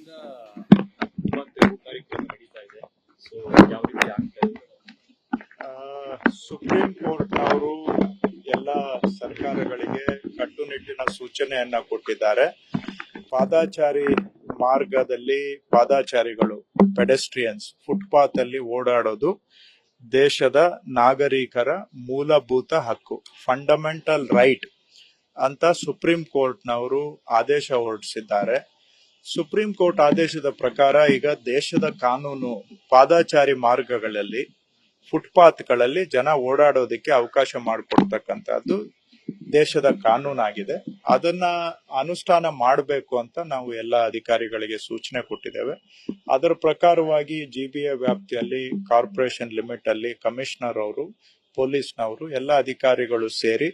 ಈಗ 32 ಕಾರ್ಯಕ್ರಮ ನಡೀತಾ ಇದೆ. ಸೊ ಯಾವ ರೀತಿ ಆಗ್ತಾ ಇದೆ? ಸುಪ್ರೀಂ ಕೋರ್ಟ್ನವರು ಎಲ್ಲ ಸರ್ಕಾರಗಳಿಗೆ ಕಟ್ಟುನಿಟ್ಟಿನ ಸೂಚನೆಯನ್ನ ಕೊಟ್ಟಿದ್ದಾರೆ. ಪಾದಾಚಾರಿ ಮಾರ್ಗದಲ್ಲಿ ಪಾದಾಚಾರಿಗಳು ಪೆಡೆಸ್ಟ್ರಿಯನ್ಸ್ ಫುಟ್ಪಾತ್ ಅಲ್ಲಿ ಓಡಾಡೋದು ದೇಶದ ನಾಗರಿಕರ ಮೂಲಭೂತ ಹಕ್ಕು, ಫಂಡಮೆಂಟಲ್ ರೈಟ್ ಅಂತ ಸುಪ್ರೀಂ ಕೋರ್ಟ್ನವರು ಆದೇಶ ಹೊರಡಿಸಿದ್ದಾರೆ. ಸುಪ್ರೀಂ ಕೋರ್ಟ್ ಆದೇಶದ ಪ್ರಕಾರ ಈಗ ದೇಶದ ಕಾನೂನು ಪಾದಾಚಾರಿ ಮಾರ್ಗಗಳಲ್ಲಿ ಫುಟ್ಪಾತ್ಗಳಲ್ಲಿ ಜನ ಓಡಾಡೋದಕ್ಕೆ ಅವಕಾಶ ಮಾಡಿಕೊಡ್ತಕ್ಕಂಥದ್ದು ದೇಶದ ಕಾನೂನಾಗಿದೆ. ಅದನ್ನ ಅನುಷ್ಠಾನ ಮಾಡಬೇಕು ಅಂತ ನಾವು ಎಲ್ಲ ಅಧಿಕಾರಿಗಳಿಗೆ ಸೂಚನೆ ಕೊಟ್ಟಿದ್ದೇವೆ. ಅದರ ಪ್ರಕಾರವಾಗಿ GBA ವ್ಯಾಪ್ತಿಯಲ್ಲಿ ಕಾರ್ಪೊರೇಷನ್ ಲಿಮಿಟ್ ಅಲ್ಲಿ ಕಮಿಷನರ್ ಅವರು, ಪೊಲೀಸ್ನವರು ಎಲ್ಲ ಅಧಿಕಾರಿಗಳು ಸೇರಿ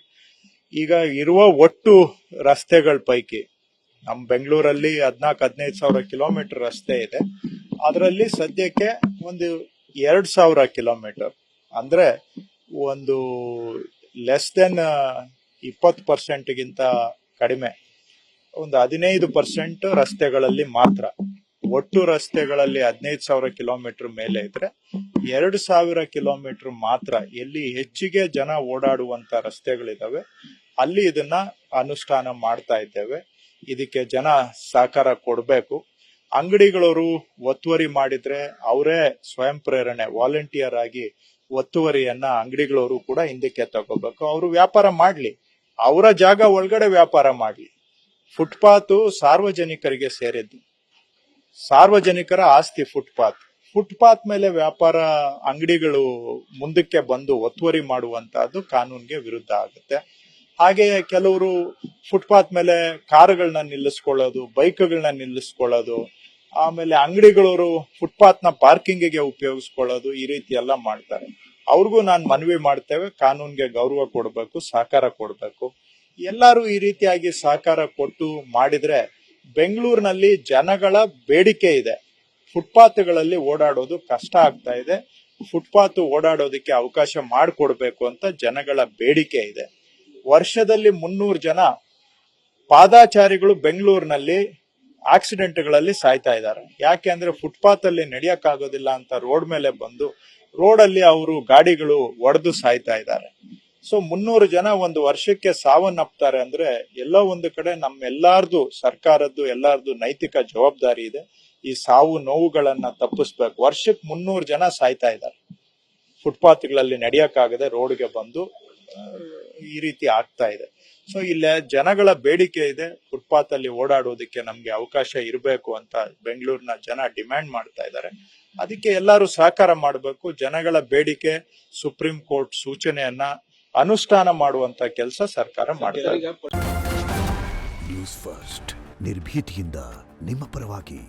ಈಗ ಇರುವ ಒಟ್ಟು ರಸ್ತೆಗಳ ಪೈಕಿ ನಮ್ಮ ಬೆಂಗಳೂರಲ್ಲಿ 14-15 ಸಾವಿರ ಕಿಲೋಮೀಟರ್ ರಸ್ತೆ ಇದೆ. ಅದರಲ್ಲಿ ಸದ್ಯಕ್ಕೆ ಒಂದು 2,000 ಕಿಲೋಮೀಟರ್ ಅಂದ್ರೆ ಒಂದು ಲೆಸ್ ದೆನ್ 20% ಗಿಂತ ಕಡಿಮೆ, ಒಂದು 15% ರಸ್ತೆಗಳಲ್ಲಿ ಮಾತ್ರ. ಒಟ್ಟು ರಸ್ತೆಗಳಲ್ಲಿ 15,000 ಕಿಲೋಮೀಟರ್ ಮೇಲೆ ಇದ್ರೆ 2,000 ಕಿಲೋಮೀಟರ್ ಮಾತ್ರ ಎಲ್ಲಿ ಹೆಚ್ಚಿಗೆ ಜನ ಓಡಾಡುವಂತ ರಸ್ತೆಗಳಿದಾವೆ ಅಲ್ಲಿ ಇದನ್ನ ಅನುಷ್ಠಾನ ಮಾಡ್ತಾ ಇದ್ದೇವೆ. ಇದಕ್ಕೆ ಜನ ಸಹಕಾರ ಕೊಡಬೇಕು. ಅಂಗಡಿಗಳವರು ಒತ್ತುವರಿ ಮಾಡಿದ್ರೆ ಅವರೇ ಸ್ವಯಂ ಪ್ರೇರಣೆ ವಾಲಂಟಿಯರ್ ಆಗಿ ಒತ್ತುವರಿಯನ್ನ ಅಂಗಡಿಗಳವರು ಕೂಡ ಹಿಂದಕ್ಕೆ ತಗೋಬೇಕು. ಅವರು ವ್ಯಾಪಾರ ಮಾಡ್ಲಿ, ಅವರ ಜಾಗ ಒಳಗಡೆ ವ್ಯಾಪಾರ ಮಾಡ್ಲಿ. ಫುಟ್ಪಾತ್ ಸಾರ್ವಜನಿಕರಿಗೆ ಸೇರಿದ್ದು, ಸಾರ್ವಜನಿಕರ ಆಸ್ತಿ ಫುಟ್ಪಾತ್ ಮೇಲೆ ವ್ಯಾಪಾರ ಅಂಗಡಿಗಳು ಮುಂದಕ್ಕೆ ಬಂದು ಒತ್ತುವರಿ ಮಾಡುವಂತಹದ್ದು ಕಾನೂನಿಗೆ ವಿರುದ್ಧ ಆಗುತ್ತೆ. ಹಾಗೆಯೇ ಕೆಲವರು ಫುಟ್ಪಾತ್ ಮೇಲೆ ಕಾರುಗಳನ್ನ ನಿಲ್ಲಿಸ್ಕೊಳ್ಳೋದು, ಬೈಕ್ಗಳನ್ನ ನಿಲ್ಲಿಸ್ಕೊಳ್ಳೋದು, ಆಮೇಲೆ ಅಂಗಡಿಗಳವರು ಫುಟ್ಪಾತ್ ನ ಪಾರ್ಕಿಂಗಿಗೆ ಉಪಯೋಗಿಸ್ಕೊಳ್ಳೋದು, ಈ ರೀತಿ ಎಲ್ಲ ಮಾಡ್ತಾರೆ. ಅವ್ರಿಗೂ ನಾನು ಮನವಿ ಮಾಡ್ತೇವೆ, ಕಾನೂನಿಗೆ ಗೌರವ ಕೊಡಬೇಕು, ಸಹಕಾರ ಕೊಡಬೇಕು. ಎಲ್ಲರೂ ಈ ರೀತಿಯಾಗಿ ಸಹಕಾರ ಕೊಟ್ಟು ಮಾಡಿದ್ರೆ ಬೆಂಗಳೂರಿನಲ್ಲಿ ಜನಗಳ ಬೇಡಿಕೆ ಇದೆ. ಫುಟ್ಪಾತ್ಗಳಲ್ಲಿ ಓಡಾಡೋದು ಕಷ್ಟ ಆಗ್ತಾ ಇದೆ. ಫುಟ್ಪಾತ್ ಓಡಾಡೋದಕ್ಕೆ ಅವಕಾಶ ಮಾಡಿಕೊಡ್ಬೇಕು ಅಂತ ಜನಗಳ ಬೇಡಿಕೆ ಇದೆ. ವರ್ಷದಲ್ಲಿ 300 ಜನ ಪಾದಾಚಾರಿಗಳು ಬೆಂಗಳೂರಿನಲ್ಲಿ ಆಕ್ಸಿಡೆಂಟ್ಗಳಲ್ಲಿ ಸಾಯ್ತಾ ಇದ್ದಾರೆ. ಯಾಕೆ ಅಂದ್ರೆ ಫುಟ್ಪಾತ್ ಅಲ್ಲಿ ನಡೆಯಕ್ಕಾಗೋದಿಲ್ಲ ಅಂತ ರೋಡ್ ಮೇಲೆ ಬಂದು ರೋಡಲ್ಲಿ ಅವರು ಗಾಡಿಗಳು ಒಡೆದು ಸಾಯ್ತಾ ಇದ್ದಾರೆ. ಸೊ 300 ಜನ ಒಂದು ವರ್ಷಕ್ಕೆ ಸಾವನ್ನಪ್ತಾರೆ ಅಂದ್ರೆ ಎಲ್ಲೋ ಒಂದು ಕಡೆ ನಮ್ಮೆಲ್ಲಾರ್ದು, ಸರ್ಕಾರದ್ದು ಎಲ್ಲಾರ್ದು ನೈತಿಕ ಜವಾಬ್ದಾರಿ ಇದೆ. ಈ ಸಾವು ನೋವುಗಳನ್ನ ತಪ್ಪಿಸ್ಬೇಕು. ವರ್ಷಕ್ಕೆ 300 ಜನ ಸಾಯ್ತಾ ಇದ್ದಾರೆ ಫುಟ್ಪಾತ್ಗಳಲ್ಲಿ ನಡೆಯಕ್ಕಾಗದೆ ರೋಡ್ಗೆ ಬಂದು. ಈ ರೀತಿ ಆಗ್ತಾ ಇದೆ. ಸೊ ಇಲ್ಲ ಜನಗಳ ಬೇಡಿಕೆ ಇದೆ, ಫುಟ್ಪಾತ್ ಅಲ್ಲಿ ಓಡಾಡೋದಕ್ಕೆ ನಮ್ಗೆ ಅವಕಾಶ ಇರಬೇಕು ಅಂತ ಬೆಂಗಳೂರಿನ ಜನ ಡಿಮ್ಯಾಂಡ್ ಮಾಡ್ತಾ ಇದ್ದಾರೆ. ಅದಕ್ಕೆ ಎಲ್ಲರೂ ಸಹಕಾರ ಮಾಡಬೇಕು. ಜನಗಳ ಬೇಡಿಕೆ, ಸುಪ್ರೀಂ ಕೋರ್ಟ್ ಸೂಚನೆಯನ್ನ ಅನುಷ್ಠಾನ ಮಾಡುವಂತ ಕೆಲಸ ಸರ್ಕಾರ ಮಾಡ್ತಾ ಇದೆ. ನ್ಯೂಸ್ ಫಸ್ಟ್, ನಿರ್ಭೀತಿಯಿಂದ ನಿಮ್ಮ ಪರವಾಗಿ.